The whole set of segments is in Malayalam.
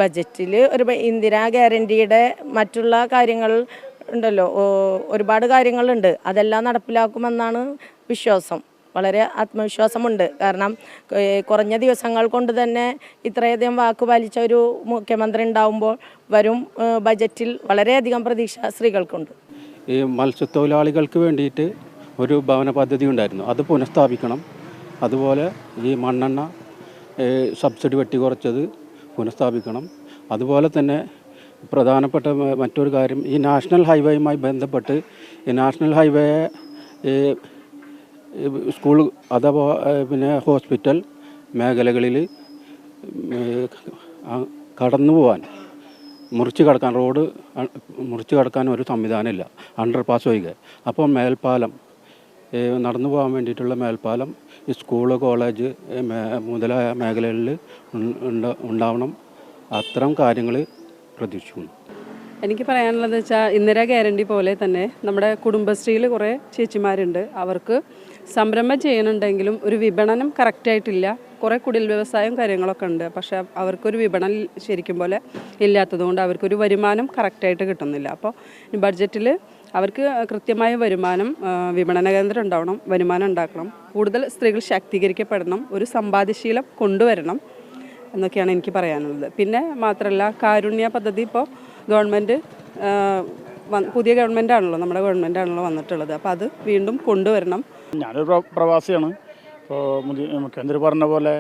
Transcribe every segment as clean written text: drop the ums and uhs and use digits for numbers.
ബജറ്റിൽ ഇന്ദിരാ ഗ്യാരണ്ടിയുടെ മറ്റുള്ള കാര്യങ്ങൾ ഉണ്ടല്ലോ, ഒരുപാട് കാര്യങ്ങളുണ്ട്. അതെല്ലാം നടപ്പിലാക്കുമെന്നാണ് വിശ്വാസം. വളരെ ആത്മവിശ്വാസമുണ്ട്. കാരണം കുറഞ്ഞ ദിവസങ്ങൾ കൊണ്ട് തന്നെ ഇത്രയധികം വാക്ക് പാലിച്ച ഒരു മുഖ്യമന്ത്രി ഉണ്ടാവുമ്പോൾ വരും ബജറ്റിൽ വളരെയധികം പ്രതീക്ഷ സ്ത്രീകൾക്കുണ്ട്. ഈ മത്സ്യത്തൊഴിലാളികൾക്ക് വേണ്ടിയിട്ട് ഒരു ഭവന പദ്ധതി ഉണ്ടായിരുന്നു, അത് പുനഃസ്ഥാപിക്കണം. അതുപോലെ ഈ മണ്ണെണ്ണ സബ്സിഡി വെട്ടിക്കുറച്ചത് പുനഃസ്ഥാപിക്കണം. അതുപോലെ തന്നെ പ്രധാനപ്പെട്ട മറ്റൊരു കാര്യം, ഈ നാഷണൽ ഹൈവേയുമായി ബന്ധപ്പെട്ട് ഈ നാഷണൽ ഹൈവേ സ്കൂൾ അഥവാ പിന്നെ ഹോസ്പിറ്റൽ മേഖലകളിൽ കടന്നു പോകാൻ റോഡ് മുറിച്ച് കടക്കാൻ ഒരു സംവിധാനമില്ല, അണ്ടർപാസ് ഒഴികെ. അപ്പോൾ മേൽപ്പാലം, നടന്നു പോകാൻ വേണ്ടിയിട്ടുള്ള മേൽപ്പാലം ഈ സ്കൂള്, കോളേജ് മുതലായ മേഖലകളിൽ ഉണ്ടാവണം. അത്തരം കാര്യങ്ങൾ പ്രതീക്ഷിക്കുന്നു. എനിക്ക് പറയാനുള്ളത് വെച്ചാൽ ഇന്ദിരാ ഗ്യാരണ്ടി പോലെ തന്നെ നമ്മുടെ കുടുംബശ്രീയിൽ കുറേ ചേച്ചിമാരുണ്ട്. അവർക്ക് സംരംഭം ചെയ്യണമെങ്കിലും ഒരു വിപണനം കറക്റ്റായിട്ടില്ല. കുറേ കുടിൽ വ്യവസായം കാര്യങ്ങളൊക്കെ ഉണ്ട്, പക്ഷേ അവർക്കൊരു വിപണനം ശരിക്കും പോലെ ഇല്ലാത്തതുകൊണ്ട് അവർക്കൊരു വരുമാനം കറക്റ്റായിട്ട് കിട്ടുന്നില്ല. അപ്പോൾ ഈ ബഡ്ജറ്റിൽ അവർക്ക് കൃത്യമായ വരുമാനം, വിപണന കേന്ദ്രം ഉണ്ടാവണം, വരുമാനം ഉണ്ടാക്കണം, കൂടുതൽ സ്ത്രീകൾ ശാക്തീകരിക്കപ്പെടണം, ഒരു സമ്പാദ്യശീലം കൊണ്ടുവരണം എന്നൊക്കെയാണ് എനിക്ക് പറയാനുള്ളത്. പിന്നെ മാത്രമല്ല, കാരുണ്യ പദ്ധതി ഇപ്പോൾ ഗവൺമെൻറ് പുതിയ ഗവൺമെൻറ്റാണല്ലോ, നമ്മുടെ ഗവൺമെൻറ്റാണല്ലോ വന്നിട്ടുള്ളത്. അപ്പോൾ അത് വീണ്ടും കൊണ്ടുവരണം. ഞാനൊരു പ്രവാസിയാണ്. ഇപ്പോൾ മുഖ്യമന്ത്രി പറഞ്ഞ പോലെ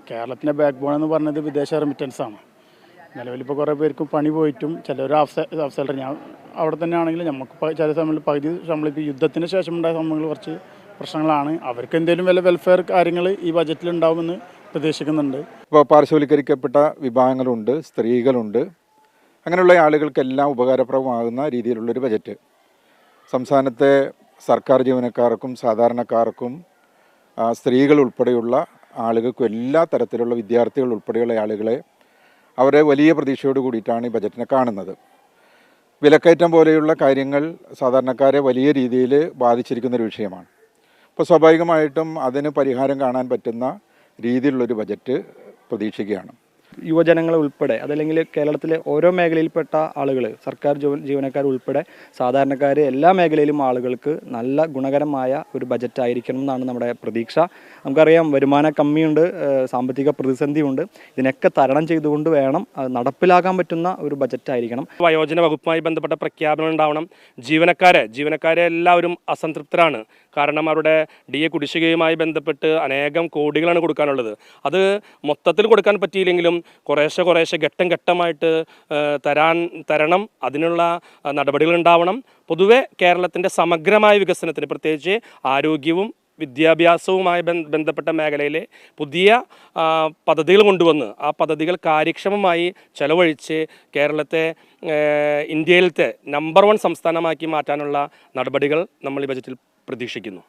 കേരളത്തിൻ്റെ ബാക്ക് ബോൺ എന്ന് പറഞ്ഞത് വിദേശ റെമിറ്റൻസാണ്. നിലവിലിപ്പോൾ കുറേ പേർക്ക് പണി പോയിട്ടും ചിലർ അവസരം ഞാൻ അവിടെ തന്നെ ആണെങ്കിലും നമുക്ക് ചില സമയങ്ങളിൽ പകുതി ശമ്പളം ഇപ്പോൾ യുദ്ധത്തിന് ശേഷം ഉണ്ടായ സംഭവങ്ങൾ കുറച്ച് പ്രശ്നങ്ങളാണ്. അവർക്ക് എന്തെങ്കിലും വല്ല വെൽഫെയർ കാര്യങ്ങൾ ഈ ബജറ്റിൽ ഉണ്ടാവുമെന്ന് പ്രതീക്ഷിക്കുന്നുണ്ട്. ഇപ്പോൾ പാർശ്വവൽക്കരിക്കപ്പെട്ട വിഭാഗങ്ങളുണ്ട്, സ്ത്രീകളുണ്ട്, അങ്ങനെയുള്ള ആളുകൾക്കെല്ലാം ഉപകാരപ്രദമാകുന്ന രീതിയിലുള്ളൊരു ബജറ്റ്. സംസ്ഥാനത്തെ സർക്കാർ ജീവനക്കാർക്കും സാധാരണക്കാർക്കും സ്ത്രീകൾ ഉൾപ്പെടെയുള്ള ആളുകൾക്കും എല്ലാ തരത്തിലുള്ള വിദ്യാർത്ഥികൾ ഉൾപ്പെടെയുള്ള ആളുകളെ അവരെ വലിയ പ്രതീക്ഷയോട് കൂടിയിട്ടാണ് ഈ ബജറ്റിനെ കാണുന്നത്. വിലക്കയറ്റം പോലെയുള്ള കാര്യങ്ങൾ സാധാരണക്കാരെ വലിയ രീതിയിൽ ബാധിച്ചിരിക്കുന്നൊരു വിഷയമാണ്. അപ്പോൾ സ്വാഭാവികമായിട്ടും അതിന് പരിഹാരം കാണാൻ പറ്റുന്ന രീതിയിലുള്ളൊരു ബജറ്റ് പ്രതീക്ഷിക്കുകയാണ്. യുവജനങ്ങൾ ഉൾപ്പെടെ, അതല്ലെങ്കിൽ കേരളത്തിലെ ഓരോ മേഖലയിൽപ്പെട്ട ആളുകൾ, സർക്കാർ ജീവനക്കാർ ഉൾപ്പെടെ സാധാരണക്കാർ, എല്ലാ മേഖലയിലും ആളുകൾക്ക് നല്ല ഗുണകരമായ ഒരു ബജറ്റ് ആയിരിക്കണം എന്നാണ് നമ്മുടെ പ്രതീക്ഷ. നമുക്കറിയാം, വരുമാന കമ്മിയുണ്ട്, സാമ്പത്തിക പ്രതിസന്ധിയുണ്ട്. ഇതിനൊക്കെ തരണം ചെയ്തുകൊണ്ട് വേണം നടപ്പിലാക്കാൻ പറ്റുന്ന ഒരു ബജറ്റ് ആയിരിക്കണം. വയോജന വകുപ്പുമായി ബന്ധപ്പെട്ട പ്രഖ്യാപനം ഉണ്ടാവണം. ജീവനക്കാരെ എല്ലാവരും അസംതൃപ്തരാണ്. കാരണം അവരുടെ DA കുടിശ്ശികയുമായി ബന്ധപ്പെട്ട് അനേകം കോടികളാണ് കൊടുക്കാനുള്ളത്. അത് മൊത്തത്തിൽ കൊടുക്കാൻ പറ്റിയില്ലെങ്കിലും കുറേശ്ശെ ഘട്ടമായിട്ട് തരണം. അതിനുള്ള നടപടികൾ ഉണ്ടാവണം. പൊതുവെ കേരളത്തിൻ്റെ സമഗ്രമായ വികസനത്തിന്, പ്രത്യേകിച്ച് ആരോഗ്യവും വിദ്യാഭ്യാസവുമായി ബന്ധപ്പെട്ട മേഖലയിലെ പുതിയ പദ്ധതികൾ കൊണ്ടുവന്ന് ആ പദ്ധതികൾ കാര്യക്ഷമമായി ചെലവഴിച്ച് കേരളത്തെ ഇന്ത്യയിലത്തെ നമ്പർ 1 സംസ്ഥാനമാക്കി മാറ്റാനുള്ള നടപടികൾ നമ്മൾ ഈ ബജറ്റിൽ പ്രതീക്ഷിക്കുന്നു.